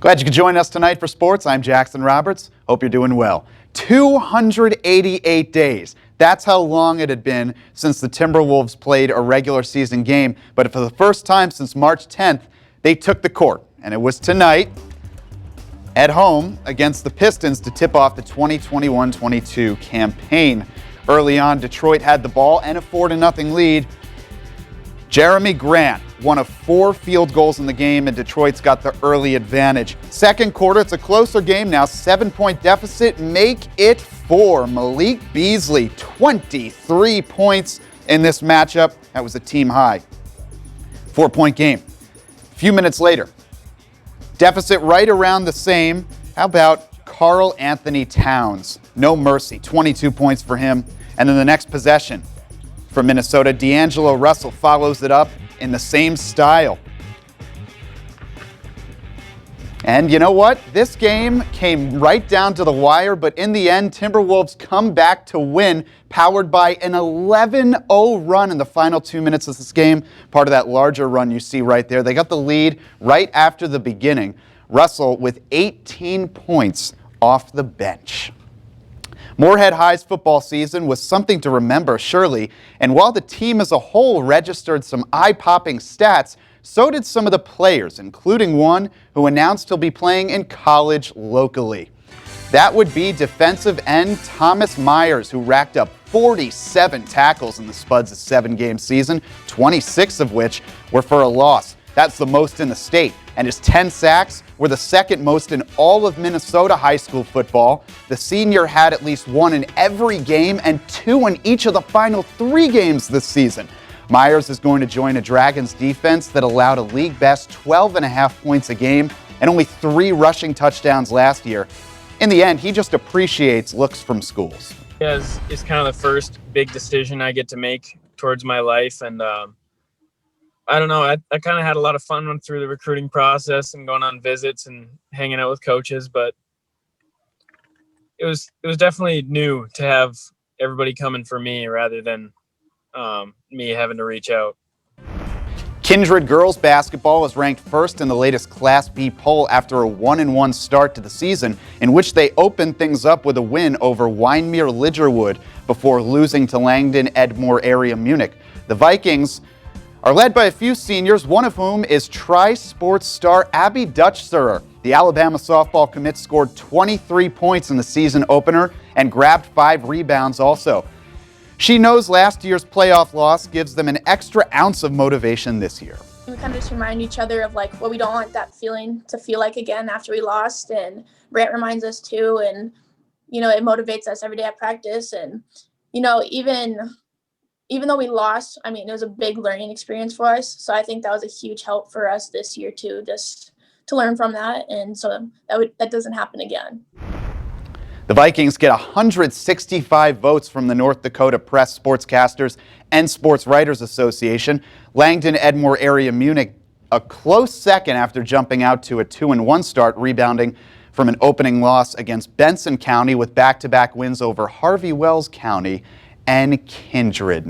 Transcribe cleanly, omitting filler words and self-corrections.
Glad you could join us tonight for sports. I'm Jackson Roberts. Hope you're doing well. 288 days. That's how long it had been since the Timberwolves played a regular season game. But for the first time since March 10th, they took the court. And it was tonight at home against the Pistons to tip off the 2021-22 campaign. Early on, Detroit had the ball and a 4-0 lead. Jeremy Grant, one of 4 field goals in the game, and Detroit's got the early advantage. Second quarter, it's a closer game now. 7-point deficit, make it 4. Malik Beasley, 23 points in this matchup. That was a team high. 4-point game. A few minutes later, deficit right around the same. How about Karl Anthony Towns? No mercy, 22 points for him. And then the next possession for Minnesota, D'Angelo Russell follows it up in the same style. And you know what? This game came right down to the wire, but in the end, Timberwolves come back to win, powered by an 11-0 run in the final 2 minutes of this game, part of that larger run you see right there. They got the lead right after the beginning. Russell with 18 points off the bench. Moorhead High's football season was something to remember, surely, and while the team as a whole registered some eye-popping stats, so did some of the players, including one who announced he'll be playing in college locally. That would be defensive end Thomas Myers, who racked up 47 tackles in the Spuds' 7-game season, 26 of which were for a loss. That's the most in the state, and his 10 sacks were the second most in all of Minnesota high school football. The senior had at least 1 in every game and 2 in each of the final 3 games this season. Myers is going to join a Dragons defense that allowed a league-best 12.5 points a game and only 3 rushing touchdowns last year. In the end, he just appreciates looks from schools. Yeah, it's kind of the first big decision I get to make towards my life, and I don't know. I kind of had a lot of fun through the recruiting process and going on visits and hanging out with coaches, but it was definitely new to have everybody coming for me rather than me having to reach out. Kindred girls basketball was ranked first in the latest Class B poll after a 1-1 start to the season, in which they opened things up with a win over Wyndmere Lidgerwood before losing to Langdon Edmore area Munich. The Vikings are led by a few seniors, one of whom is Tri-Sports star Abby Dutchserer. The Alabama softball commit scored 23 points in the season opener and grabbed 5 rebounds also. She knows last year's playoff loss gives them an extra ounce of motivation this year. We kind of just remind each other of what we don't want that feeling to feel like again after we lost, and Brant reminds us too, and it motivates us every day at practice. And even though we lost, it was a big learning experience for us. So I think that was a huge help for us this year too, just to learn from that, and so that doesn't happen again. The Vikings get 165 votes from the North Dakota Press Sportscasters and Sports Writers Association. Langdon Edmore area Munich a close second after jumping out to a 2-1 start, rebounding from an opening loss against Benson County with back-to-back wins over Harvey Wells County and Kindred.